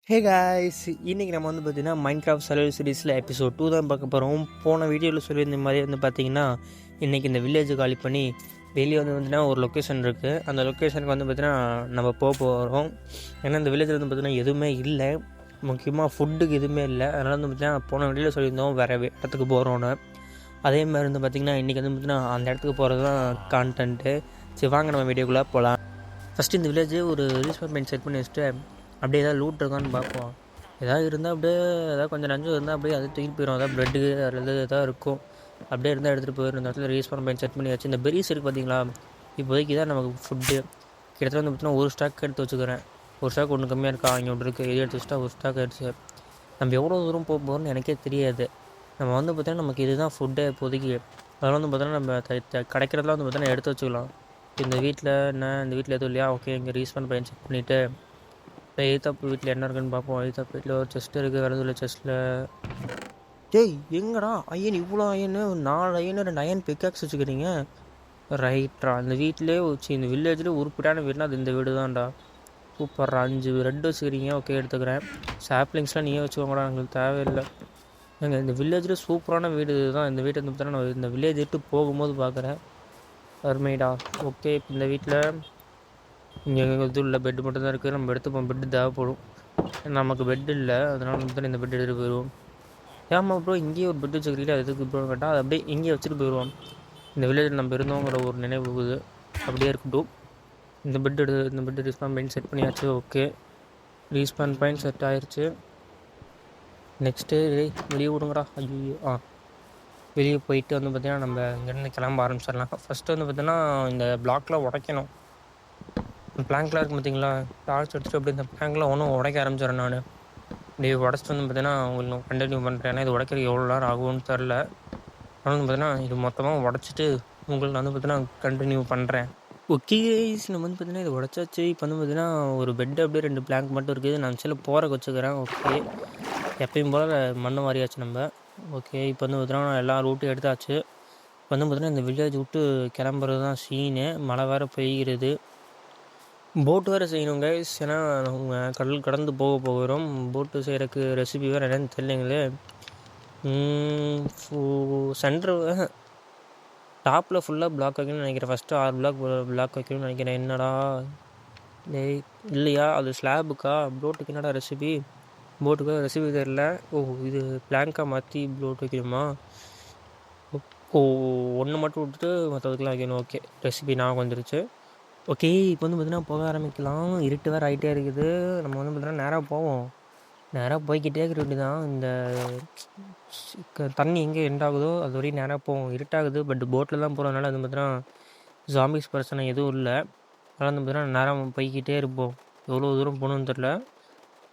Hey guys, இன்றைக்கி நம்ம வந்து பார்த்திங்கன்னா மைன்கிராஃப்ட் சர்வைவல் சீரிஸில் எபிசோட் 2 தான் பார்க்க போகிறோம். போன வீடியோவில் சொல்லியிருந்த மாதிரி வந்து பார்த்திங்கன்னா இன்றைக்கி இந்த வில்லேஜை காலி பண்ணி வெளியே வந்து பார்த்திங்கன்னா ஒரு லொக்கேஷன் இருக்குது. அந்த லொக்கேஷனுக்கு வந்து பார்த்திங்கன்னா நம்ம போக போகிறோம். ஏன்னா இந்த வில்லேஜில் வந்து பார்த்திங்கன்னா எதுவுமே இல்லை, முக்கியமாக ஃபுட்டுக்கு எதுவுமே இல்லை. அதனால் வந்து பார்த்திங்கன்னா போன வீடியோவில் சொல்லியிருந்தோம் வேறு இடத்துக்கு போகிறோன்னு. அதே மாதிரி வந்து பார்த்திங்கன்னா இன்றைக்கி வந்து பார்த்திங்கன்னா அந்த இடத்துக்கு போகிறது தான் கான்டென்ட்டு. சரி வாங்க நம்ம வீடியோக்குள்ளே போகலாம். ஃபஸ்ட்டு இந்த வில்லேஜ் ஒரு ரீஸ்பான் பாயிண்ட் செட் பண்ணி வச்சுட்டு அப்படியே ஏதாவது லூட் இருக்கான்னு பார்ப்போம். எதாவது இருந்தால் அப்படியே ஏதாவது கொஞ்சம் நஞ்சம் இருந்தால் அப்படியே அது தூக்கிட்டு போயிடும். அதாவது ப்ரெட்டு அல்லது எதாவது இருக்கும், அப்படியே இருந்தால் எடுத்துகிட்டு போயிடும். இந்த இடத்துல ரீஸ்பான் பாயிண்ட் செட் பண்ணி வச்சு இந்த பெரிஸ் இருக்குது பார்த்தீங்களா, இப்போதைக்கு தான் நமக்கு ஃபுட்டு. கிட்டத்தட்ட வந்து பார்த்தீங்கன்னா ஒரு ஸ்டாக் எடுத்து வச்சுக்கிறேன். ஒரு ஸ்டாக் ஒன்று கம்மியாக இருக்கா, இங்கே ஒன்று இருக்குது, இது எடுத்து வச்சுட்டா ஒரு ஸ்டாக் ஆகிடுச்சு. நம்ம எவ்வளோ தூரம் போக போகிறோம்னு எனக்கே தெரியாது. நம்ம வந்து பார்த்தீங்கன்னா நமக்கு இதுதான் ஃபுட்டே இப்போதைக்கு. அதெல்லாம் வந்து பார்த்தோன்னா நம்ம கிடைக்கிறதுலாம் வந்து பார்த்தோன்னா எடுத்து வச்சுக்கலாம். இந்த வீட்டில் இந்த வீட்டில் எதுவும் இல்லையா, ஓகே இங்கே ரீஸ்பான் பாயிண்ட் செட் பண்ணிவிட்டு இப்போ எய்தாப்பு வீட்டில் என்ன இருக்குன்னு பார்ப்போம். எய்தாப்பு வீட்டில் ஒரு செஸ்ட் இருக்குது, வேறு எதுவும் இல்லை செஸ்ட்டில். டேய் எங்கடா ஐயன், இவ்வளோ ஐயனு 4 ஐயனு 2 அயன் பிக்காக்ஸ் வச்சுக்கிறீங்க. ரைட்ரா, இந்த வீட்டிலே வச்சு இந்த வில்லேஜில் உருப்பிட்டான வீடுனா அது இந்த வீடு தான்டா. சூப்பர்ரா, 5 ரெட் வச்சுக்கிறீங்க, ஓகே எடுத்துக்கிறேன். சாப்ளிங்ஸ்லாம் நீயே வச்சுக்கோங்கடா, எங்களுக்கு தேவையில்லை. எங்கள் இந்த வில்லேஜில் சூப்பரான வீடு தான். இந்த வீட்டை வந்து நான் இந்த வில்லேஜ் விட்டு போகும்போது பார்க்குறேன். அருமைடா. ஓகே, இப்போ இந்த வீட்டில் இங்கே எதுவும் இல்லை, பெட்டு மட்டும் தான் இருக்குது. நம்ம எடுத்துப்போம், பெட்டு தேவைப்படும். நமக்கு பெட் இல்லை, அதனால் வந்து இந்த பெட் எடுத்துகிட்டு போயிடுவோம். ஏமா ப்ரோ இங்கேயே ஒரு பெட் வச்சுக்கிறீங்களா, எதுக்கு ப்ரோ கேட்டால் அது அப்படியே இங்கேயே வச்சுட்டு போயிடுவோம். இந்த வில்லேஜில் நம்ம இருந்தோங்கிற ஒரு நினைவு போகுது, அப்படியே இருக்கட்டும். இந்த பெட் ரீஸ்பான் பாயிண்ட் செட் பண்ணியாச்சு. ஓகே, ரீஸ்பான் பாயிண்ட் செட் ஆயிடுச்சு. நெக்ஸ்ட்டு வெளியே விடுங்கடா. ஐயோ வெளியே போயிட்டு வந்து பார்த்திங்கன்னா நம்ம இங்கேருந்து கிளம்ப ஆரம்பிச்சிடலாம். ஃபஸ்ட்டு வந்து பார்த்திங்கன்னா இந்த பிளாக்லாம் உடைக்கணும். பிளாங்க்லாம் இருக்குது பார்த்தீங்களா, டார்ச் எடுத்துகிட்டு அப்படி இந்த பிளாங்க்லாம் ஒன்றும் உடைக்க ஆரம்பிச்சிடறேன். நான் அப்படியே உடச்சிட்டு வந்து பார்த்தீங்கன்னா உங்களுக்கு கண்டினியூ பண்ணுறேன். ஏன்னா இது உடைக்கிறதுக்கு எவ்வளோ நேரம் ஆகும்னு தெரில. ஆனால் வந்து பார்த்தீங்கன்னா இது மொத்தமாக உடச்சிட்டு உங்களுக்கு வந்து பார்த்தீங்கன்னா கண்டினியூ பண்ணுறேன். ஓகே நம்ம வந்து பார்த்தீங்கன்னா இது உடச்சாச்சு. இப்போ வந்து பார்த்தீங்கன்னா ஒரு பெட்டு அப்படியே 2 பிளாங்க் மட்டும் இருக்குது. நான் சில போகிறக்கு வச்சுக்கிறேன். ஓகே, எப்பயும் போல் மண்ணை வாரியாச்சு நம்ம. ஓகே, இப்போ வந்து பார்த்தீங்கன்னா எல்லா ரூட்டும் எடுத்தாச்சு. இப்போ வந்து பார்த்தீங்கன்னா இந்த வில்லேஜ் விட்டு கிளம்புறது தான் சீனு. மழை வேறு பெய்கிறது. போட்டு வேறு செய்யணும் கைஸ், ஏன்னா அவங்க கடல் கடந்து போகிறோம். போட்டு செய்கிறக்கு ரெசிபி வேறு என்னன்னு தெரியலைங்களே. சென்ட்ரு டாப்பில் ஃபுல்லாக பிளாக் வைக்கணும்னு நினைக்கிறேன். ஃபஸ்ட்டு 6 பிளாக் வைக்கணும்னு நினைக்கிறேன். என்னடா டேய் இல்லையா, அது ஸ்லாபுக்கா? போட்டுக்கு என்னடா ரெசிபி? போட்டுக்கு ரெசிபி தெரியல. ஓ, இது பிளாங்காக மாற்றி போட் வைக்கணுமா? ஓ, ஒன்று மட்டும் விட்டுட்டு மற்றதுக்கெலாம் வைக்கணும். ஓகே, ரெசிபி நான் வந்துருச்சு. ஓகே, இப்போ வந்து பார்த்தீங்கன்னா போக ஆரம்பிக்கலாம். இருட்டு வேறு ஆகிட்டே இருக்குது. நம்ம வந்து பார்த்தீங்கன்னா நேராக போவோம். நேராக போய்கிட்டே இருக்க வேண்டியதான். இந்த தண்ணி எங்கே எண்டாகுதோ அது வரையும் நேராக போவோம். இருட்டாகுது, பட் போட்டில் தான் போகிறதுனால வந்து பார்த்தீங்கன்னா ஜாம்பிஸ் பிரச்சனை எதுவும் இல்லை. அதனால் வந்து பார்த்தீங்கன்னா நேராக போய்கிட்டே இருப்போம். எவ்வளோ தூரம் போகணுன்னு தெரில.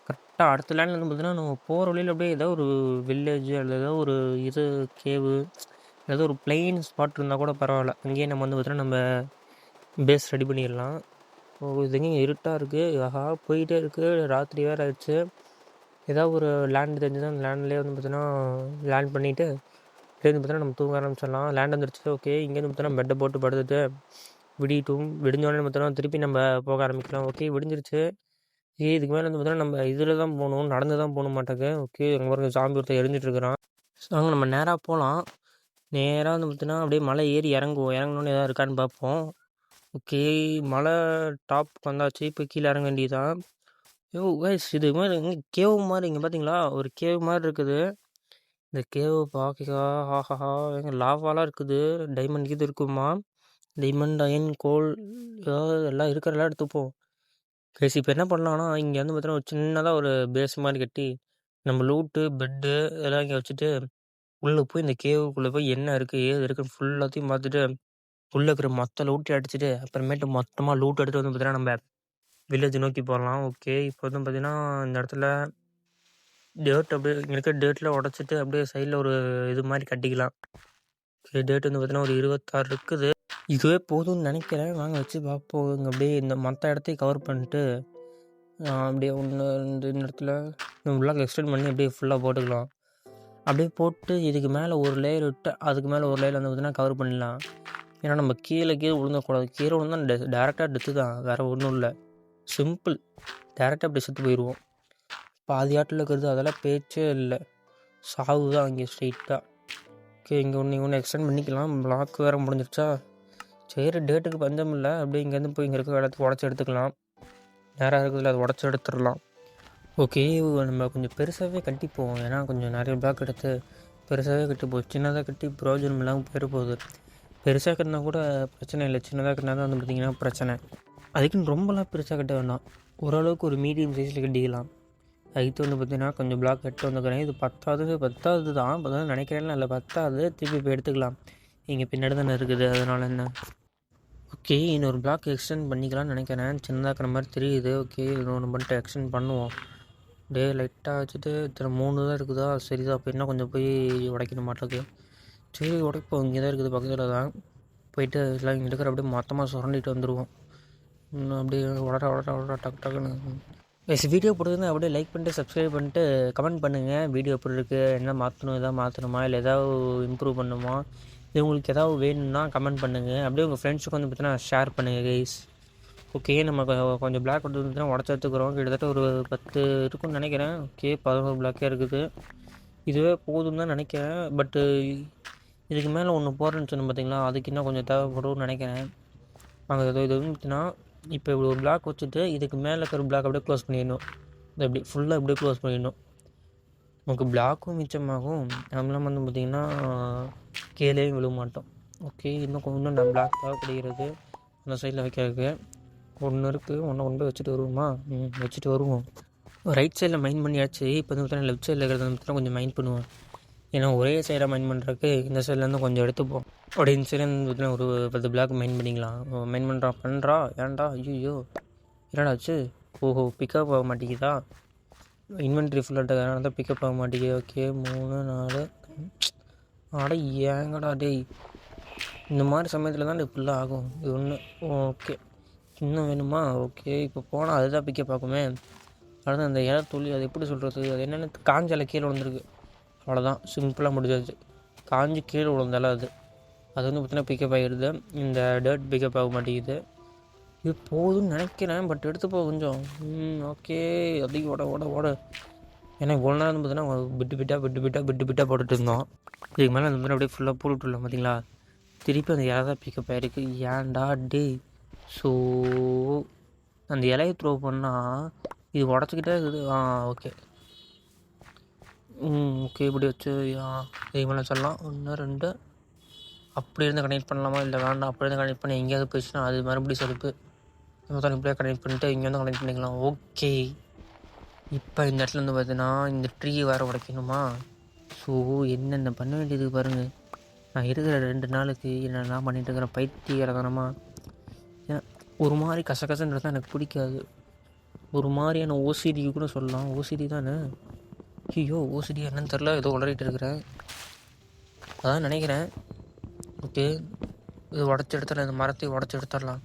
கரெக்டாக அடுத்த லேண்டில் வந்து பார்த்தீங்கன்னா நம்ம போகிற வழியில் அப்படியே ஏதோ ஒரு வில்லேஜ் அல்லது ஏதோ ஒரு இது கேவு, ஏதோ ஒரு பிளெயின் ஸ்பாட் இருந்தால் கூட பரவாயில்ல. அங்கேயே நம்ம வந்து பார்த்தீங்கன்னா நம்ம பேஸ் ரெடி பண்ணிடலாம். ஓ, இது எங்கே இருட்டாக இருக்குது. ஆஹா, போயிட்டே இருக்குது. ராத்திரி வேறு ஆயிடுச்சு. ஏதாவது ஒரு லேண்ட் தெரிஞ்சுன்னா அந்த லேண்ட்லேயே வந்து பார்த்தீங்கன்னா லேண்ட் பண்ணிவிட்டு அப்படியே வந்து பார்த்தீங்கன்னா நம்ம தூங்க ஆரம்பிச்சிடலாம். லேண்ட் வந்துடுச்சு. ஓகே, இங்கேருந்து பார்த்தீங்கன்னா பெட்டை போட்டு படுத்துட்டு விடிஞ்சோடனே பார்த்தோன்னா திருப்பி நம்ம போக ஆரம்பிக்கலாம். ஓகே, விடிஞ்சிருச்சு. இதுக்கு மேலே வந்து பார்த்தீங்கன்னா நம்ம இதில் தான் போகணும், நடந்து தான் போகணும் மாட்டேங்க. ஓகே, அங்கே பாருங்க ஜாம்பி ஒருத்தர் எரிஞ்சிட்ருக்கிறான். அங்கே நம்ம நேராக போகலாம். நேராக வந்து பார்த்தீங்கன்னா அப்படியே மலை ஏறி இறங்குவோம். இறங்கணுன்னு எதாவது இருக்கான்னு பார்ப்போம். ஓகே, மலை டாப்புக்கு வந்தாச்சு. இப்போ கீழே இறங்க வேண்டியதான். கைஸ், இது மாதிரி எங்கே கேவ் மாதிரி இங்கே பார்த்தீங்களா, ஒரு கேவ் மாதிரி இருக்குது. இந்த கேவ் பார்க்க ஆஹாஹா, எங்கே லாவாலாம் இருக்குது. டைமண்ட் இது இருக்குமா, டைமண்ட் அயன் கோல் ஏதாவது எல்லாம் இருக்கிறதெல்லாம் எடுத்துப்போம். கைஸ், இப்போ என்ன பண்ணலாம்னா இங்கே வந்து பார்த்தீங்கன்னா ஒரு சின்னதாக ஒரு பேஸ் மாதிரி கட்டி நம்ம லூட்டு பெட்டு இதெல்லாம் இங்கே வச்சுட்டு உள்ளே போய் இந்த கேவுக்குள்ளே போய் என்ன இருக்குது ஏது இருக்குன்னு ஃபுல்லாத்தையும் பார்த்துட்டு உள்ளே இருக்கிற மொத்த லூட்டி அடிச்சுட்டு அப்புறமேட்டு மொத்தமாக லூட் எடுத்துகிட்டு வந்து பார்த்தீங்கன்னா நம்ம வில்லேஜ் நோக்கி போகலாம். ஓகே, இப்போ வந்து பார்த்தீங்கன்னா இந்த இடத்துல டேர்ட் அப்படியே இங்கே இருக்க டேர்ட்டில் உடச்சிட்டு அப்படியே சைடில் ஒரு இது மாதிரி கட்டிக்கலாம். ஓகே, டேர்ட் வந்து பார்த்தீங்கன்னா ஒரு 26 இருக்குது. இதுவே போதும்னு நினைக்கிறேன். வாங்க வச்சு பார்ப்போம். இங்கே அப்படியே இந்த மற்ற இடத்தையும் கவர் பண்ணிட்டு அப்படியே ஒன்று இந்த இடத்துல உள்ளாக எக்ஸ்டெண்ட் பண்ணி அப்படியே ஃபுல்லாக போட்டுக்கலாம். அப்படியே போட்டு இதுக்கு மேலே ஒரு லேயர் விட்டு அதுக்கு மேலே ஒரு லேயர் வந்து பார்த்தீங்கன்னா கவர் பண்ணிடலாம். ஏன்னா நம்ம கீழே விழுந்தக்கூடாது. கீழே விழுந்தா டேரெக்டாக டெத்து தான், வேறு ஒன்றும் இல்லை. சிம்பிள், டேரெக்டாக அப்படி செத்து போயிடுவோம். பாதி ஆட்டில் இருக்கிறது அதெல்லாம் பேச்சே இல்லை, சாவு தான் அங்கே ஸ்ட்ரெயிட்டாக. ஓகே, இங்கே ஒன்று எக்ஸ்டெண்ட் பண்ணிக்கலாம். பிளாக் வேறு முடிஞ்சிருச்சா, சரி டேட்டுக்கு பஞ்சம் இல்லை. அப்படியே இங்கேருந்து போய் இங்கே இருக்க இடத்துக்கு உடச்சி எடுத்துக்கலாம். நேராக இருக்குதுல அதை உடச்சி எடுத்துடலாம். ஓகே, நம்ம கொஞ்சம் பெருசாகவே கட்டிப்போம். ஏன்னா கொஞ்சம் நிறைய பிளாக் எடுத்து பெருசாகவே கட்டிப்போம். சின்னதாக கட்டி பிரயோஜனம் இல்லாமல் போயிட போகுது. பெருசாக கட்டினா கூட பிரச்சனை இல்லை, சின்னதாக கட்டினா தான் வந்து பார்த்திங்கன்னா பிரச்சனை. அதுக்குன்னு ரொம்பலாம் பெருசாக கட்ட வேண்டாம், ஓரளவுக்கு ஒரு மீடியம் சைஸில் கட்டிக்கலாம். அதுக்கு வந்து பார்த்திங்கன்னா கொஞ்சம் பிளாக் கட்டு வந்துக்கிறேன். இது பத்தாவது தான் இப்போ நினைக்கிறேன், இல்லை பத்தாவது. திருப்பி இப்போ எடுத்துக்கலாம், இங்கே பின்னாடி தானே இருக்குது, அதனால் என்ன. ஓகே, இன்னொரு பிளாக் எக்ஸ்டெண்ட் பண்ணிக்கலாம்னு நினைக்கிறேன். சின்னதாக்கிற மாதிரி தெரியுது. ஓகே, இன்னொன்று பண்ணிட்டு எக்ஸ்டெண்ட் பண்ணுவோம். லைட்டாக வச்சுட்டு இத்தனை 3 தான் இருக்குதா, சரிதான். அப்போ என்ன கொஞ்சம் போய் உடைக்கணும் மாட்டேங்குது. சரி உடைப்போம், இங்கே தான் இருக்குது, பக்கத்தில் தான். போயிட்டு எல்லாம் இங்கே இருக்கிற அப்படியே மொத்தமாக சுரண்டிட்டு வந்துடுவோம். அப்படியே உடற டக்குன்னு. வீடியோ பிடிச்சிருந்தா அப்படியே லைக் பண்ணிட்டு சப்ஸ்கிரைப் பண்ணிட்டு கமெண்ட் பண்ணுங்கள். வீடியோ எப்படி இருக்குது, என்ன மாற்றணும், எதாவது மாற்றணுமா, இல்லை ஏதாவது இம்ப்ரூவ் பண்ணுமா, இது உங்களுக்கு ஏதாவது வேணும்னா கமெண்ட் பண்ணுங்கள். அப்படியே உங்கள் ஃப்ரெண்ட்ஸுக்கு வந்து பார்த்தீங்கன்னா ஷேர் பண்ணுங்கள் கைஸ். ஓகே, நம்ம கொஞ்சம் பிளாக் வந்து உடச்சி எடுத்துக்கிறோம். கிட்டத்தட்ட ஒரு 10 இருக்குன்னு நினைக்கிறேன். ஓகே, 11 பிளாக்கே இருக்குது. இதுவே போதும் தான் நினைக்கிறேன். பட்டு இதுக்கு மேலே ஒன்று போடுறேன்னு சொன்னோம் பார்த்தீங்களா, அதுக்கு இன்னும் கொஞ்சம் தேவைப்படும்னு நினைக்கிறேன். அங்கே இது வந்து பார்த்தீங்கன்னா இப்போ இப்படி ஒரு பிளாக் வச்சுட்டு இதுக்கு மேலே இருக்கிற பிளாக் அப்படியே க்ளோஸ் பண்ணிடணும். இது அப்படி ஃபுல்லாக அப்படியே க்ளோஸ் பண்ணிடணும். நமக்கு பிளாக்கும் மிச்சமாகும், நம்மளாம் வந்து பார்த்திங்கன்னா கீழே விழ மாட்டோம். ஓகே, இன்னும் நான் பிளாக் தேவைப்படுகிறது அந்த சைடில் வைக்கிறதுக்கு. ஒன்று இருக்குது, ஒன்று போய் வச்சுட்டு வருவோமா. வச்சுட்டு வருவோம். ரைட் சைடில் மைண்ட் பண்ணியாச்சு. இப்போ வந்து பார்த்தீங்கன்னா லெஃப்ட் சைடில் இருக்கிறத பார்த்தீங்கன்னா கொஞ்சம் மைண்ட் பண்ணுவோம். ஏன்னா ஒரே சைடாக மைண்ட் பண்ணுறதுக்கு இந்த சைட்லேருந்து கொஞ்சம் எடுத்துப்போம். அப்படியே இந்த சைட்லேருந்து பார்த்தீங்கன்னா ஒரு 10 பிளாக் மைண்ட் பண்ணிக்கலாம். மைண்ட் பண்ணுறா ஏன்டா, ஐயோ என்னடாச்சு. ஓஹோ, பிக்கப் ஆக மாட்டேங்குதா, இன்வென்ட்ரி ஃபுல்லாக தான் பிக்கப் ஆக மாட்டேங்குது. ஓகே, 3 4 ஆட ஏங்கடா டேய், இந்த மாதிரி சமயத்தில் தான் இப்படிலாம் ஆகும். இது ஒன்று. ஓகே, இன்னும் வேணுமா. ஓகே, இப்போ போனால் அதுதான் பிக்கப் பார்க்குமே. அதான் அந்த இலை துளி, அது எப்படி சொல்கிறது, அது என்னென்ன காஞ்ச இலை கீழே விழுந்துருக்கு, அவ்வளோதான், சிம்பிளாக முடிஞ்சாச்சு. காஞ்சி கீழே விழுந்தால அது வந்து பார்த்தீங்கன்னா பிக்கப் ஆகிடுது. இந்த டர்ட் பிக்கப் ஆக மாட்டேங்குது. இது போதும்னு நினைக்கிறேன், பட் எடுத்துப்போ கொஞ்சம். ஓகே, அதிகம் ஓட. ஏன்னா இவ்வளோ நேரம் பார்த்தீங்கன்னா விட்டு பிட்டாக போட்டுட்டு இருந்தோம். இதுக்கு மேலே அந்த மாதிரி அப்படியே ஃபுல்லாக போட்டுவிடலாம் பார்த்தீங்களா. திருப்பி அந்த இலை தான் பிக்கப் ஆகிருக்கு. ஏன்டா டே. ஸோ அந்த இலையை த்ரோ பண்ணால் இது உடச்சிக்கிட்டே இருக்குது. ஓகே. ஓகே, இப்படி வச்சு இதுக்கு மேலே சொல்லலாம். 1 2 அப்படி இருந்து கனெக்ட் பண்ணலாமா, இல்லை வேண்டாம் அப்படி இருந்து கனெக்ட் பண்ணி எங்கேயாவது போயிடுச்சுன்னா அது மறுபடியும் செலுப்பு. மொத்தம் இப்படியே கனெக்ட் பண்ணிட்டு இங்கே வந்து கனெக்ட் பண்ணிக்கலாம். ஓகே, இப்போ இந்த இடத்துல வந்து பார்த்தீங்கன்னா இந்த ட்ரீ வேறு உடைக்கணுமா. ஸோ என்னென்ன பண்ண வேண்டியது பாருங்கள். நான் இருக்கிற 2 நாளுக்கு என்னெல்லாம் பண்ணிகிட்டு இருக்கிறேன் பைத்தியக்காரத்தனமா. ஒரு மாதிரி கசகசன்றது தான் எனக்கு பிடிக்காது. ஒரு மாதிரியான ஓசிடி கூட சொல்லலாம். ஓசிடி தானே. ஐயோ, ஓசிடி என்னன்னு தெரில, ஏதோ உளறிட்டு இருக்கிறேன், அதான் நினைக்கிறேன். ஓகே, இது உடச்சி எடுத்துடலாம், இந்த மரத்தை உடச்சி எடுத்துடலாம்.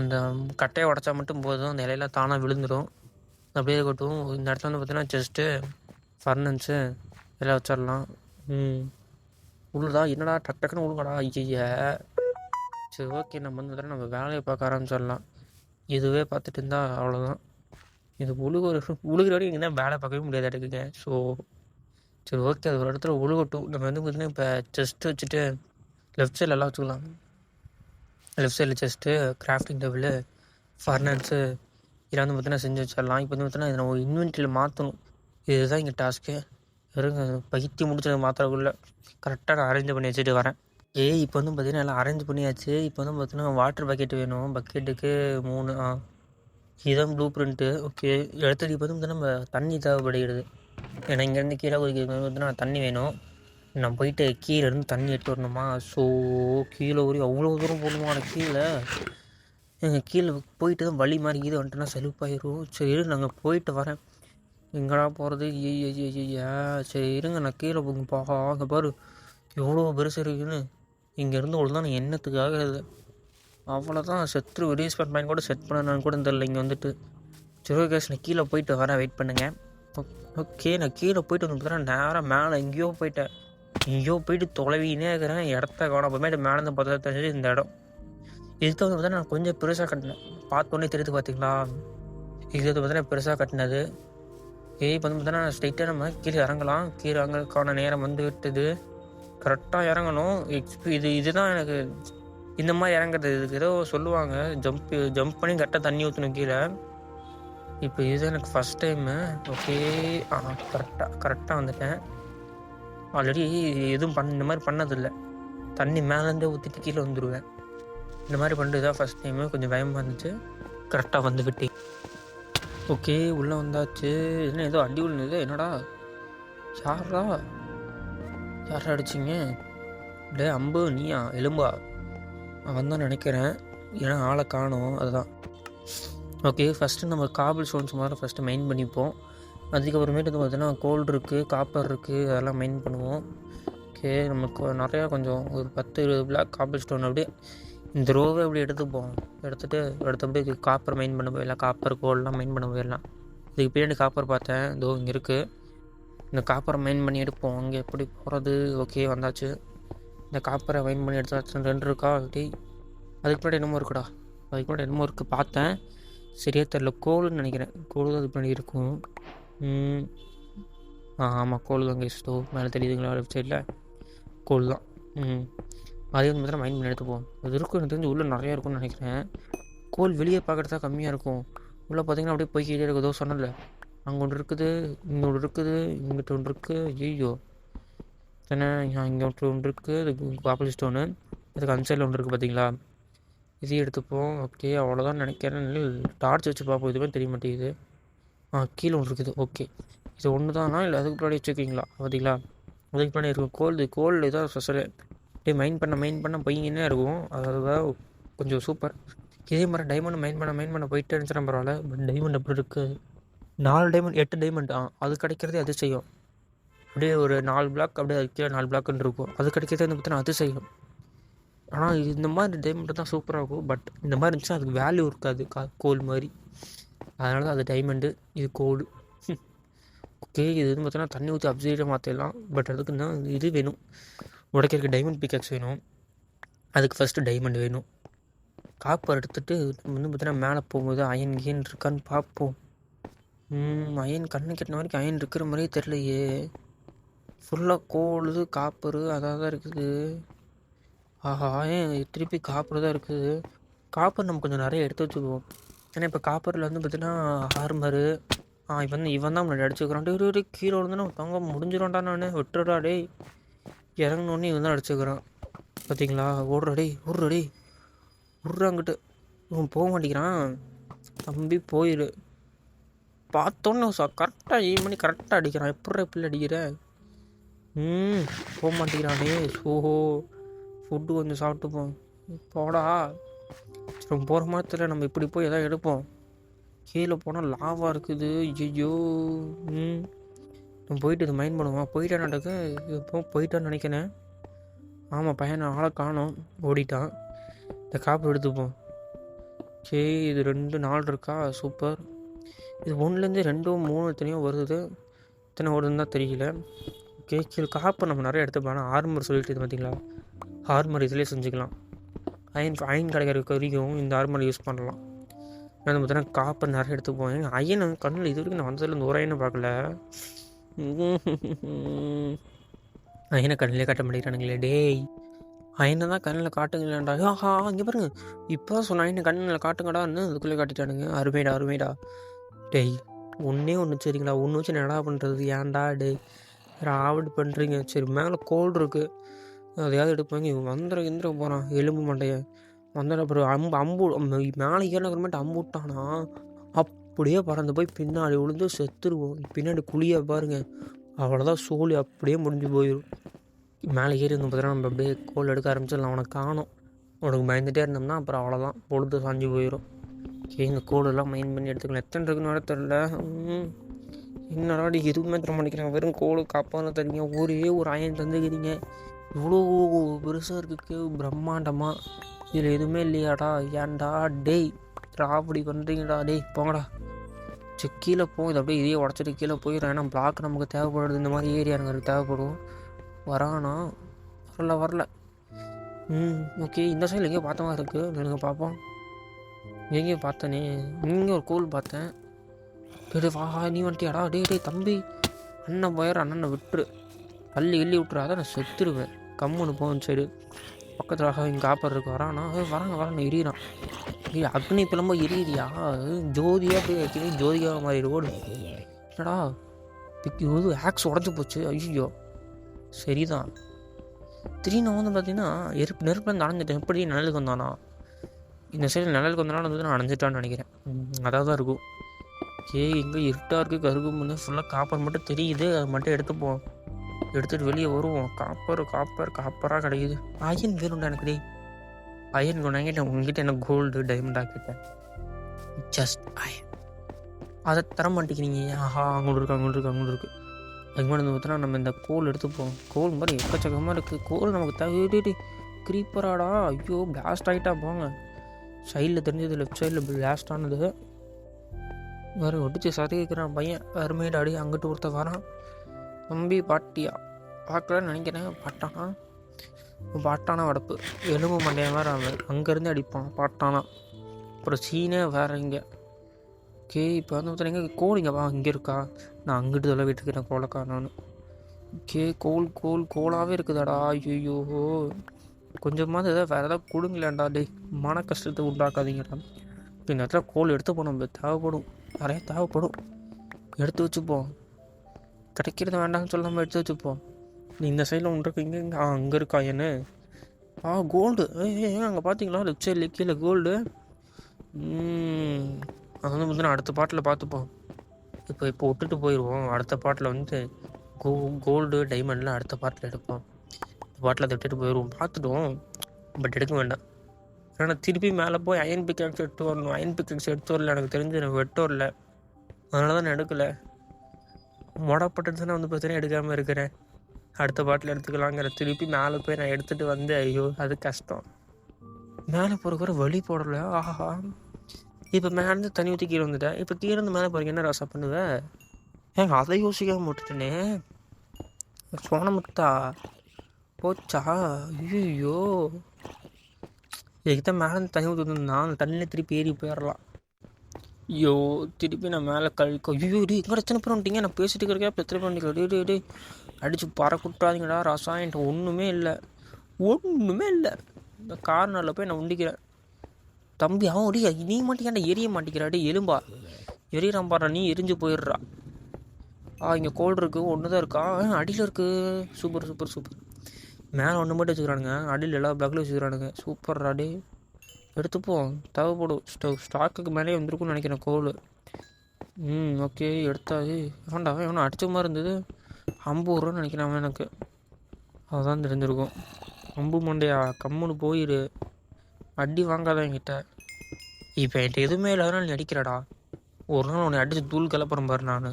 அந்த கட்டையை உடச்சா மட்டும் போதும், அந்த இலையில தானாக விழுந்துடும். அப்படியே இருக்கட்டும். இந்த இடத்துல வந்து பார்த்தீங்கன்னா ஜஸ்ட்டு ஃபர்னன்ஸு எல்லாம் வச்சிடலாம். உள்ளதா என்னடா டக்குன்னு உழுங்கடா. ஐய, சரி ஓகே, நம்ம வந்து நம்ம வேலையை பார்க்க ஆரம்பிச்சிடலாம். இதுவே பார்த்துட்டு இருந்தால் அவ்வளோதான். இது உழுகிற வரைக்கும் இங்கே தான் வேலை பார்க்கவே முடியாது எடுக்குங்க. ஸோ சரி ஓகே, அது ஒரு இடத்துல உழுகட்டும். நம்ம வந்து பார்த்திங்கன்னா இப்போ செஸ்ட்டு வச்சுட்டு லெஃப்ட் சைடில் எல்லாம் வச்சுக்கலாம். லெஃப்ட் சைடில் செஸ்ட்டு, கிராஃப்டிங் டேபிள், ஃபர்னன்ஸு இதெல்லாம் வந்து பார்த்தீங்கன்னா செஞ்சு வச்சிடலாம். இப்போ வந்து பார்த்தீங்கன்னா இதை நம்ம இன்வென்ட்ரியில் மாற்றணும். இதுதான் இங்கே டாஸ்க்கு. வெறுங்க பைத்தி முடிச்சதை மாத்திரக்குள்ளே கரெக்டாக நான் அரேஞ்ச் பண்ணி வச்சுட்டு வரேன். இப்போ வந்து பார்த்திங்கன்னா எல்லாம் அரேஞ்ச் பண்ணியாச்சு. இப்போ வந்து பார்த்திங்கன்னா வாட்டர் பக்கெட் வேணும். பக்கெட்டுக்கு 3. இதுதான் ப்ளூ பிரிண்ட்டு. ஓகே, எடுத்துகிட்டு இப்போ வந்து நம்ம தண்ணி தேவைப்படுகிறது. ஏன்னா இங்கேருந்து கீழே பார்த்தீங்கன்னா தண்ணி வேணும். நான் போயிட்டு கீழே இருந்து தண்ணி எடுத்து வரணுமா. ஸோ கீழே ஒரு அவ்வளோ தூரம் போகணுமா கீழே போயிட்டு தான் வழி மாதிரி இது வந்துட்டுனா செலுப்பாயிரும். சரி நாங்கள் போயிட்டு வரேன். எங்கடா போகிறது. சரி இருங்க, நான் கீழே போங்கப்பா. அங்கே பாரு எவ்வளோ பெருசு இருக்குன்னு. இங்கேருந்து அவ்வளோ தான் நான் எண்ணத்துக்காக இது அவ்வளோதான். செத்து ரீஸ்பெண்ட் பாயிண்ட் கூட செட் பண்ணணும்னு கூட தெரியல இங்கே வந்துட்டு. சரி கேஸ், நான் கீழே போயிட்டு வரேன், வெயிட் பண்ணுங்கள். ஓகே, நான் கீழே போயிட்டு வந்து பார்த்தா நேராக மேலே எங்கேயோ போயிட்டு தொலைவினே இருக்கிறேன். இடத்த காணும். அப்புறமேட்டு மேலேருந்து பார்த்தா தெரிஞ்சது இந்த இடம். இதுக்கு வந்து பார்த்தா நான் கொஞ்சம் பெருசாக கட்டினேன். பார்த்தோன்னே தெரியுது பார்த்தீங்களா. இது வந்து பார்த்தீங்கன்னா பெருசாக கட்டினது. இப்போ வந்து பார்த்தோன்னா ஸ்ட்ரைட்டாக நம்ம கீழே இறங்கலாம். கீழே இறங்கறதுக்கான நேரம் வந்து விட்டது. கரெக்டாக இறங்கணும். இதுதான் எனக்கு இந்த மாதிரி இறங்குறது. இதுக்கு ஏதோ சொல்லுவாங்க, ஜம்ப் பண்ணி கரெக்டாக தண்ணி ஊற்றணும் கீழே. இப்போ இது எனக்கு ஃபஸ்ட் டைமு. ஓகே, கரெக்டாக வந்துட்டேன். ஆல்ரெடி எதுவும் இந்த மாதிரி பண்ணதில்லை. தண்ணி மேலேருந்தே ஊற்றிட்டு கீழே வந்துடுவேன். இந்த மாதிரி பண்ணுறது தான் ஃபஸ்ட் டைமு. கொஞ்சம் பயமாக இருந்துச்சு. கரெக்டாக வந்து விட்டேன். ஓகே, உள்ளே வந்தாச்சு. என்ன ஏதோ அடி விழுந்தது, என்னடா யாரா அடிச்சிங்க? டே அம்பு, நீயா எலும்பா? வந்தான் நினைக்கிறேன், ஏன்னா ஆளை காணோம், அதுதான். ஓகே, ஃபஸ்ட்டு நம்ம காபிள் ஸ்டோன்ஸ் மாதிரி ஃபஸ்ட்டு மைன் பண்ணிப்போம். அதுக்கப்புறமேட்டு வந்து பார்த்தீங்கன்னா கோல்டு இருக்குது, காப்பர் இருக்குது, அதெல்லாம் மைன் பண்ணுவோம். ஓகே, நமக்கு நிறையா கொஞ்சம் ஒரு 10-20 பிளாக் காபிள் ஸ்டோன் அப்படியே இந்த ரோவை அப்படி எடுத்துப்போம். எடுத்தபடி காப்பர் மைன் பண்ண போயிடலாம். காப்பர் கோல்டெலாம் மைன் பண்ண போயிடலாம். இதுக்கு பின்னாடி காப்பர் பார்த்தேன், இதோ இங்கே இருக்குது. இந்த காப்பரை மைன் பண்ணி எடுப்போம். அங்கே எப்படி போகிறது? ஓகே, வந்தாச்சு. இந்த காப்பரை மைன் பண்ணி எடுத்தாச்சு. 2 இருக்கா அப்படி. அதுக்கு முன்னாடி என்னமோ இருக்குடா. அதுக்கு முன்னாடி என்னமோ இருக்குது, பார்த்தேன், சரியா தெரில. கோல்டுன்னு நினைக்கிறேன். கோல்டு தான் அதுக்கு முன்னாடி இருக்கும். ஆமாம், கோல்டு தான் கைஸ். மேலே தெரியுதுங்களா லெஃப்ட் சைடில்? கோல்டு தான். அதே வந்து பார்த்தா மைண்ட் பண்ணி எடுத்துப்போம். அது இருக்கும், எனக்கு தெரிஞ்சு உள்ளே நிறையா இருக்கும்னு நினைக்கிறேன். கோல் வெளியே பார்க்குறது தான் கம்மியாக இருக்கும். உள்ளே பார்த்தீங்கன்னா அப்படியே போய்க்கிட்டே இருக்குதோ, சொன்னல அங்கே ஒன்று இருக்குது, இங்கே ஒன்று இருக்குது, இங்கிட்ட ஒன்று இருக்குது. ஐயோ தானே, இங்கே ஒன்று இருக்குது. அது காப்பிள் ஸ்டோனு. அதுக்கு அந்த சைடில் ஒன்று இருக்குது பார்த்தீங்களா? இதையும் எடுத்துப்போம். ஓகே, அவ்வளோதான் நினைக்கிறேன். டார்ச் வச்சு பார்ப்போம், இதுவே தெரிய மாட்டேங்குது. கீழே ஒன்று இருக்குது. ஓகே, இது ஒன்று தானா இல்லை அதுக்கு முன்னாடி வச்சுருக்கீங்களா? பார்த்தீங்களா, அதுக்கு முன்னாடி இருக்கும். கோல்டு இதான் ஸ்பெஷலு. அப்படியே மைன் பண்ண போய்கின்னே இருக்கும். அதுதான் கொஞ்சம் சூப்பர். இதே மாதிரி டைமண்ட் மைன் பண்ண போயிட்டே இருந்துச்சுன்னா பரவாயில்ல. பட் டைமண்ட் அப்படி இருக்குது. 4 டைமண்ட் 8 டைமண்ட் அது கிடைக்கிறதே அதிசயம். அப்படியே ஒரு 4 பிளாக் அப்படியே அது கீழே 4 பிளாக்குன்னு இருக்கும். அது கிடைக்கிறதே வந்து பார்த்தீங்கன்னா அதிசயம். ஆனால் இந்த மாதிரி டைமண்ட் தான் சூப்பராக இருக்கும். பட் இந்த மாதிரி இருந்துச்சுன்னா அதுக்கு வேல்யூ இருக்காது, கோல் மாதிரி. அதனால தான் அது டைமண்டு, இது கோல்டு. ஓகே, இது வந்து பார்த்தீங்கன்னா தண்ணி ஊற்றி அப்சைடாக மாற்றிடலாம். பட் அதுக்கு தான் இது வேணும், உடைக்கிறதுக்கு டைமண்ட் பிக்கெக்ஸ் வேணும். அதுக்கு ஃபஸ்ட்டு டைமண்ட் வேணும். காப்பர் எடுத்துகிட்டு நம்ம வந்து பார்த்தீங்கன்னா மேலே போகும்போது அயன் இருக்கான்னு பார்ப்போம். அயன் கண்ணு கெட்டின வரைக்கும் அயன் இருக்கிற மாதிரியே தெரியலையே. ஃபுல்லாக கோல்டு காப்பரு அதாக தான் இருக்குது. அயன் திருப்பி காப்பர் தான் இருக்குது. காப்பர் நம்ம கொஞ்சம் நிறைய எடுத்து வச்சுக்குவோம். ஏன்னா இப்போ காப்பரில் வந்து பார்த்தீங்கன்னா ஹார்மரு இவன் தான் முன்னாடி அடிச்சுக்கிறான். கீழே விழுந்துன்னா தங்க முடிஞ்சிடும்டா, நான் விட்டுறா டேய். இறங்கினோடனே இவன் தான் அடிச்சுக்கிறான். பார்த்தீங்களா? ஓடுறடே விட்றாங்கிட்டு. இவன் போக மாட்டேங்கிறான். தம்பி போயிடு. பார்த்தோன்னே கரெக்டாக எய்ம் பண்ணி கரெக்டாக அடிக்கிறான். எப்படி அடிக்கிற? போக மாட்டேங்கிறானே. ஓஹோ, ஃபுட்டு கொஞ்சம் சாப்பிட்டுப்போம். போடா. ரொம்ப போகிற மாதிரி நம்ம இப்படி போய் எதாவது எடுப்போம். கீழே போனால் லாவா இருக்குது. ஐயோ. நம்ம போயிட்டு இது மைண்ட் பண்ணுவோம். போயிட்டானாட்டுக்கு இப்போ போயிட்டான்னு நினைக்கிறேன். ஆமாம், பையனை ஆளை காணோம், ஓடிட்டான். இந்த காப்பு எடுத்துப்போம். சரி, இது 2 4 இருக்கா? சூப்பர். இது 1லேருந்து 2 3 எத்தனையோ வருது. எத்தனை வருதுன்னு தான் தெரியல. ஓகே, கீழே காப்பை நம்ம நிறைய எடுத்துப்போம். ஆனால் ஆர்மர் சொல்லிட்டு இது பார்த்தீங்களா, ஆர்மர் இதிலே செஞ்சுக்கலாம். அயன் கிடைக்கிறதுக்கு வரைக்கும் இந்த ஆர்மர் யூஸ் பண்ணலாம். நான் பார்த்தீங்கன்னா காப்பர் நிறைய எடுத்துப்போம். அயன் கண்ணில் இது வரைக்கும் நான் வந்ததுலேருந்து ஒரு அயனை பார்க்கல. அயனை கண்ணிலே காட்ட மாட்டேங்கிறானுங்களே டேய். அயனை தான் கண்ணில் காட்டுங்களேன்டா. இங்கே பாருங்க, இப்போ தான் சொன்ன அயனை கண்ணில் காட்டுங்கடான்னு அதுக்குள்ளே காட்டிட்டானுங்க. அருமைடா டேய். ஒன்று சரிங்களா, ஒன்று வச்சு என்னடா பண்ணுறது? ஏன்டா டேய் ராவடி பண்ணுறீங்க? சரி, மேலே கோல்டு இருக்குது, அதையாவது எடுப்பாங்க. இவன் வந்துட போகிறான் எலும்பு மண்டைய. வந்துட அப்புறம் அம்பு மேலே ஏறினப்புறமேட்டு அம்பு விட்டானா அப்படியே பறந்து போய் பின்னாடி விழுந்து செத்துருவோம். பின்னாடி குழியை பாருங்க, அவ்வளோதான், சோழி அப்படியே முடிஞ்சு போயிடும். மேலே ஏறி வந்து பார்த்தீங்கன்னா நம்ம அப்படியே கோல் எடுக்க ஆரம்பிச்சிடலாம். அவனை காணும். உனக்கு பயந்துகிட்டே இருந்தோம்னா அப்புறம் அவ்வளோதான், பொழுது சாஞ்சு போயிடும். இந்த கோலெல்லாம் மைண்ட் பண்ணி எடுத்துக்கலாம். எத்தனை இருக்குன்னு வர தெரில. என்னடா எதுவுமே தர மாட்டேங்கிறாங்க, வெறும் கோலு காப்பான்னு தரீங்க. ஒரே ஒரு அயன் தந்துக்கிறீங்க. இவ்வளோ பெருசாக இருக்கு, பிரம்மாண்டமாக. இதில் எதுவுமே இல்லையாடா? ஏன்டா டேய் ராவடி பண்ணுறீங்கடா டேய்? போங்கடா. சரி, கீழே போகும். இது அப்படியே இதையே உடச்சிட்டு கீழே போயிடும். ஏன்னா பிளாக் நமக்கு தேவைப்படுறது, இந்த மாதிரி ஏரியாங்களுக்கு தேவைப்படும். வரானா? வரல. ஓகே, இந்த சைடில் எங்கேயோ பார்த்த மாதிரி இருக்குது. எனக்கு பார்ப்போம். எங்கேயோ பார்த்தனே, இங்கே ஒரு கோல் பார்த்தேன். டே வா நீ வந்துட்டியாடா, டே தம்பி, அண்ணன் போயிடுற, அண்ணனை விட்டுரு, தள்ளி விட்டுரு, அதான் நான் செத்துருவேன், கம்முன்னு போகணும் சைடு. பக்கத்தில் இங்கே காப்பர் இருக்கு, வரானா வராங்க எரியிறான். அக்னி பிளம்ப எரியுதியா, ஜோதியாக போய் ஜோதியாக மாதிரி ரோடு. என்னடா ஆக்ஸ் உடஞ்சி போச்சு, ஐயோ சரிதான். திடீர்னு வந்து பார்த்தீங்கன்னா நெருப்பில் அணைஞ்சிட்டேன். எப்படி நிழலுக்கு வந்தானா, இந்த சைடில் நிழலுக்கு வந்தாலும் வந்து நான் அணைஞ்சிட்டான்னு நினைக்கிறேன். அதாக தான் இருக்கும். இங்கே இருட்டாக இருக்குது, கருகு முன்னே ஃபுல்லாக காப்பர் மட்டும் தெரியுது, அது மட்டும் எடுத்துகிட்டு வெளியே வருவோம். காப்பராக கிடைக்குது. அயன் வேணும்டா எனக்கு. டே அயன் வாங்கிட்டேன், உங்ககிட்ட என்ன கோல்டு டைமண்டாக கேட்டேன், ஜஸ்ட் அயன். அதை தர மாட்டேங்கிறீங்க. ஆஹா அங்கே இருக்குது. அதுக்கு மேலே வந்து பார்த்தோன்னா நம்ம இந்த கோல் எடுத்துப்போம். கோல் மாதிரி எக்கச்சக்கமாக இருக்குது. கோல் நமக்கு தவிட்டு க்ரீப்பராடா, ஐயோ பிளாஸ்ட் ஆகிட்டா. போங்க சைடில் தெரிஞ்சது, லெஃப்ட் சைடில் பிளாஸ்ட் ஆனது. வேறு ஒட்டிச்சு சதிக்கிறான் பையன், அருமையிடாடி. அங்கிட்டு ஒருத்தர் வரான். தம்பி பாட்டியா, பார்க்கலான்னு நினைக்கிறேன். பாட்டானா வடப்பு எலும்பு மண்டையன் வேறு, அவன் அங்கேருந்து அடிப்பான் பாட்டானா. அப்புறம் சீனே வேறு இங்கே. இப்போ வந்து பார்த்தீங்க கோழிங்க வா, இங்கே இருக்கா, நான் அங்கிட்டு தொலை விட்டுருக்கிறேன் கோலக்கா நான். கோலாகவே இருக்குதாடா. ஐயோ கொஞ்சமாவது எதாவது வேறு ஏதாவது கொடுங்களாண்டா. டே மன கஷ்டத்தை உண்டாக்காதீங்கடா. இப்போ இந்த இடத்துல கோல் எடுத்து போனோம், தேவைப்படும், நிறைய தேவைப்படும். எடுத்து வச்சுப்போம், கிடைக்கிறது வேண்டாம்னு சொல்லாமல் எடுத்து வச்சுப்போம். நீ இந்த சைடில் ஒன்று இருக்கு, இங்கே அங்கே இருக்கா என்ன? கோல்டு. அங்கே பார்த்தீங்களா லெஃப்ட் சைடில் கீழே கோல்டு. அது வந்து பார்த்தீங்கன்னா அடுத்த பாட்டில் பார்த்துப்போம். இப்போ விட்டுட்டு போயிடுவோம். அடுத்த பாட்டில் வந்து கோல்டு டைமண்ட்லாம் அடுத்த பாட்டில் எடுப்போம். இந்த பாட்டில் அதை விட்டுட்டு போயிடுவோம். பார்த்துட்டோம், பட் எடுக்க வேண்டாம். ஏன்னா திருப்பி மேலே போய் அயன் பிக்காக்ஸ் எடுத்து வரணும். அயன் பிக்காக்ஸ் எடுத்து வரல, எனக்கு தெரிஞ்சு எனக்கு வெட்ட வரல, அதனால தான் நான் எடுக்கலை. மொடப்பட்டுன்னு வந்து பார்த்தீங்கன்னா எடுக்காமல் இருக்கிறேன். அடுத்த பாட்டில் எடுத்துக்கலாங்கிற. திருப்பி மேலே போய் நான் எடுத்துகிட்டு வந்து, ஐயோ அது கஷ்டம். மேலே போகிற வழி போடல. ஆஹா இப்போ மேலேருந்து தண்ணி ஊற்றி கீழே வந்துட்டேன். இப்போ கீழே இருந்து மேலே போகிறீங்க, என்ன ரசா பண்ணுவேன்? அதை யோசிக்காமல் விட்டுட்டேனே, சோனமுத்தா போச்சா. ஐயோ இதுக்கு தான் மேலேருந்து தண்ணி ஊற்றி வந்துருந்தான், அந்த தண்ணியில் திருப்பி ஏறி போயிடலாம். ஐயோ திருப்பி நான் மேலே ஐயோ எங்கடா எத்தனை பேர் வந்துட்டீங்க, நான் பேசிட்டு இருக்கிறக்கா இப்போ எத்தனை பேர் வந்துட்டீங்க. டே அடித்து பறக்குட்டாதீங்கடா ரசா. என்கிட்ட ஒன்றுமே இல்லை. இந்த கார்னரில் போய் நான் உண்டிக்கிறேன். தம்பி அவன் நீ மாட்டிக்காண்டா, எரிய மாட்டிக்கிறாடே எலும்பா, எரியறான் பாடுறா, நீ எரிஞ்சு போயிடுறா. இங்கே கோல்டு இருக்குது, ஒன்று தான் இருக்கா, அடியில் இருக்குது. சூப்பர். மேலே ஒன்று மட்டும் வச்சுக்கிறானுங்க, அடியில் எல்லா பேக்கில் வச்சுக்கிறானுங்க. சூப்பர்ரா. டே எடுத்துப்போம், தேவைப்படும். ஸ்டாக்குக்கு மேலே வந்துருக்குன்னு நினைக்கிறேன் கோல். ஓகே எடுத்தாது. வேண்டா எவனோ அடித்த மாதிரி இருந்தது. 50 ரூபான்னு நினைக்கிறேன் எனக்கு, அதுதான் தெரிஞ்சிருக்கும். அம்பு மண்டையா, கம்முன்னு போயிடு, அடி வாங்காத என்கிட்ட. இப்போ என்கிட்ட எதுவுமே இல்லாதனால நீ அடிக்கிறடா. ஒரு நாள் உன்னை அடித்து தூள் கலப்புறம் பாரு. நான்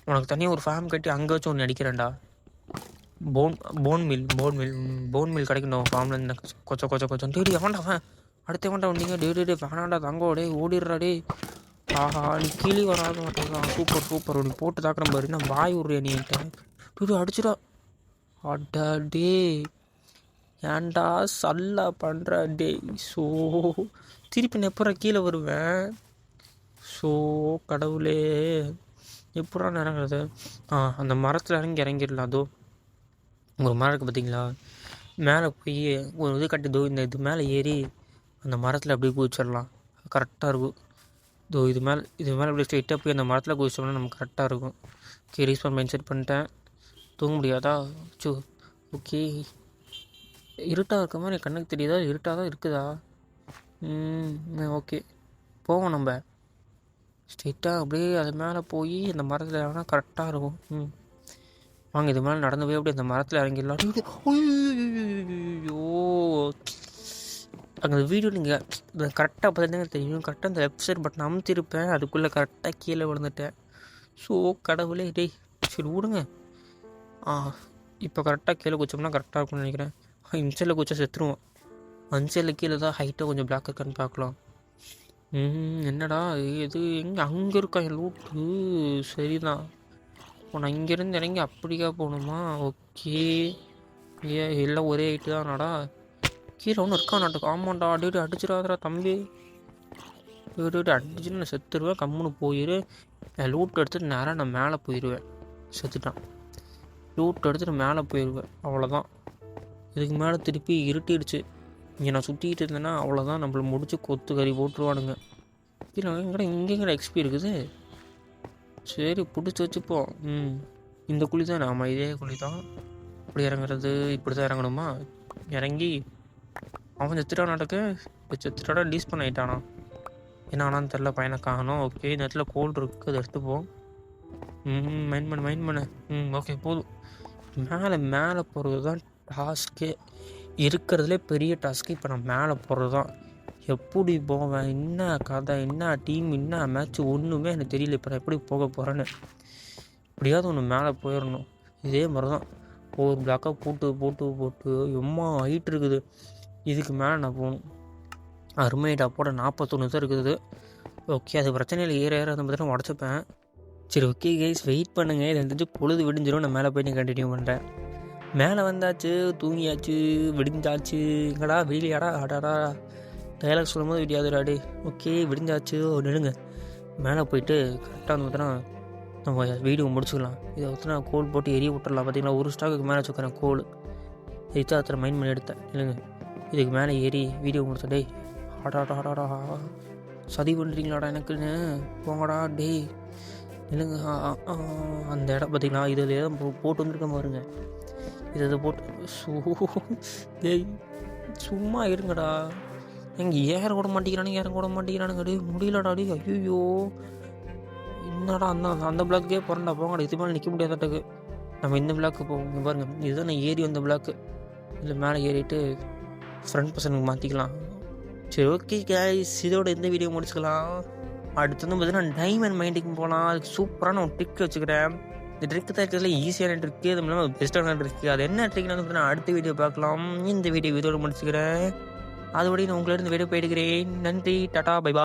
உனக்கு தனியாக ஒரு ஃபேம் கட்டி அங்கே வச்சு ஒன்று அடிக்கிறேன்டா. போன் மில் கிடைக்கணும் ஃபார்ம்லேருந்து. கொச்சம் டேடி வேண்டாம், அடுத்த வேண்டாம் வந்தீங்க. டே வேணாண்டா தங்கோ, டே ஓடிடுறா. டே ஆஹா நீ கீழே வராத மாட்டேங்களா. சூப்பர் நீ போட்டு தாக்குற பாரு. நான் வாய் விட்றியா நீ என்கிட்ட. அடிச்சுடா. அடா டே ஏன்டா சல்லா பண்ணுற டே. திருப்பி நான் எப்படா கீழே வருவேன். கடவுளே எப்படா இறங்குறது. அந்த மரத்தில் இறங்கிடலாம். அதோ ஒரு மரம் இருக்குது பார்த்தீங்களா, மேலே போய் ஒரு இது கட்டி இந்த இது மேலே ஏறி அந்த மரத்தில் அப்படியே குதிச்சிடலாம். கரெக்டாக இருக்கும். இது மேலே அப்படியே ஸ்ட்ரெயிட்டாக போய் அந்த மரத்தில் குதிச்சோம்னா நமக்கு கரெக்டாக இருக்கும். ஓகே ரீஸ்பான் மைண்ட் செட் பண்ணிட்டேன். தூங்க முடியாதா? ஓகே இருட்டாக இருக்க மாதிரி கண்ணுக்கு தெரியுதா? இருட்டாக தான் இருக்குதா? ஓகே போவோம். நம்ம ஸ்ட்ரெயிட்டாக அப்படியே அது மேலே போய் அந்த மரத்தில் இறங்கினா கரெக்டாக இருக்கும். வாங்க இது மேலே நடந்து போய் அப்படியே அந்த மரத்தில் இறங்கிடலாம். ஐயோ அங்கே வீடியோ நீங்கள் கரெக்டாக பார்த்துட்டு தெரியும். கரெக்டாக அந்த லெஃப்ட் சைடு பட்டன் அமுத்திருப்பேன், அதுக்குள்ளே கரெக்டாக கீழே விழுந்துட்டேன். கடவுளே டே சரி விடுங்க. இப்போ கரெக்டாக கீழே குச்சோம்னா கரெக்டாக இருக்கும்னு நினைக்கிறேன். இன்சைடில் குச்சா செத்துருவோம். அன்சைடில் கீழே தான் ஹைட்டாக கொஞ்சம் பிளாக் இருக்கான்னு பார்க்கலாம். என்னடா இது எங்கே அங்கே இருக்கா என் லூட்டு? சரிதான், நான் இங்கேருந்து இறங்கி அப்படிக்கா போகணுமா? ஓகே எல்லாம் ஒரே ஹைட்டு தான்டா. கீழே ஒன்று இருக்கா நாட்டுக்கு. ஆமாண்டா டேடி அடிச்சிடாதடா தம்பி. அடிச்சுன்னு நான் செத்துருவேன். கம்முன்னு போயிடு. லூட் எடுத்துகிட்டு நேராக நான் மேலே போயிடுவேன். செத்துட்டான். லூட் எடுத்துகிட்டு மேலே போயிடுவேன். அவ்வளோதான். இதுக்கு மேலே திருப்பி இருட்டிடுச்சு. இங்கே நான் சுற்றிக்கிட்டு இருந்தேன்னா அவ்வளோதான், நம்மளை முடிச்சு கொத்து கறி போட்டுருவானுங்க. இங்கேங்கிற எக்ஸ்பி இருக்குது. சரி பிடிச்சி வச்சுப்போம். இந்த குழி தான். ஆமாம், இதே குழி தான். இப்படி இறங்குறது, இப்படி தான் இறங்கணுமா? இறங்கி அவன் செத்துட்டான். நடக்க செத்துட்டாடா. டீஸ் பண்ண ஆகிட்டானா? என்ன ஆனான்னு தெரில. பையனை காணோம். ஓகே, இந்த இடத்துல கோல்டு இருக்குது, அதை எடுத்துப்போம். மைண்ட் பண்ணு. ஓகே போதும். மேலே போகிறது தான் டாஸ்க்கே. இருக்கிறதுலே பெரிய டாஸ்க்கு. இப்போ நான் மேலே போகிறது தான். எப்படி போவேன், என்ன கதை, என்ன டீம், என்ன மேட்ச், ஒன்றுமே எனக்கு தெரியல. இப்போ நான் எப்படி போக போகிறேன்னு. எப்படியாவது ஒன்று மேலே போயிடணும். இதே மாதிரி தான் ஒவ்வொரு பிளாக்காக போட்டு எம்மா ஹைட் இருக்குது. இதுக்கு மேலே நான் போகணும். அருமையிட்ட அப்போட 41 தான் இருக்குது. ஓகே, அது பிரச்சனையில் ஏற அந்த மாதிரி நான் உடச்சிப்பேன். சரி ஓகே கைஸ், வெயிட் பண்ணுங்கள். இது வந்துட்டு பொழுது விடிஞ்சிடும். நான் மேலே போய் நீ கண்டினியூ பண்ணுறேன். மேலே வந்தாச்சு, தூங்கியாச்சு, விடிஞ்சாச்சு. எங்கடா வெயிலியாடா? ஆடாடா, டைலாக் சொல்லும் போது விடியாதுடாடி. ஓகே, விடிஞ்சாச்சு. நிலுங்க. மேலே போயிட்டு கரெக்டாக வந்து பார்த்தோன்னா நம்ம வீடியோ முடிச்சுக்கலாம். இதை வந்து நான் கோல் போட்டு எரிய விட்டுடலாம். பார்த்தீங்களா, ஒரு ஸ்டாக்கு மேலே வச்சுக்கிறேன் கோல். இதுதான் அத்தனை மைண்ட் பண்ணி எடுத்தேன். இல்லைங்க, இதுக்கு மேலே ஏறி வீடியோ முடிச்சேன். டேய் ஆடாடா சதி பண்ணுறீங்களாடா எனக்குன்னு? போங்கடா டேய். இல்லைங்க, அந்த இடம் பார்த்தீங்களா, இது தான் போட்டு வந்துருக்கேன் பாருங்க. இதை போட்டு டேய் சும்மா இருங்கடா. எங்கே இறங்க விட மாட்டேங்கிறானுங்க. டே முடியலடா. டே ஐயோ, என்னடா அந்த பிளாக்கே போகிறேன்டா. போங்கடா, இது மேலே நிற்க முடியாதட்டுக்கு. நம்ம இந்த பிளாக்கு போங்க பாருங்க. இதுதான் நான் ஏறி வந்த பிளாக்கு. இல்லை மேலே ஏறிட்டு ஃப்ரெண்ட் பர்சனுக்கு மாற்றிக்கலாம். சரி ஓகே கைஸ், இதோட இந்த வீடியோ முடிச்சுக்கலாம். அடுத்து வந்து பார்த்தீங்கன்னா டைமண்ட் மைண்டிங் போகலாம். அதுக்கு சூப்பரான ஒரு ட்ரிக் வச்சுக்கிறேன். இந்த ட்ரிக் தான் இருக்கிறதுல ஈஸியான ட்ரிக்கு, அது இல்லாமல் பெஸ்ட்டான ட்ரிக்கு. அது என்ன ட்ரிக்னு வந்து பார்த்தீங்கன்னா அடுத்த வீடியோ பார்க்கலாம். இந்த வீடியோ இதோட முடிச்சுக்கிறேன். அதுபடி நான் உங்களிடம் இந்த வீடியோ போயிடுக்கிறேன். நன்றி, டாடா, பை பாய்.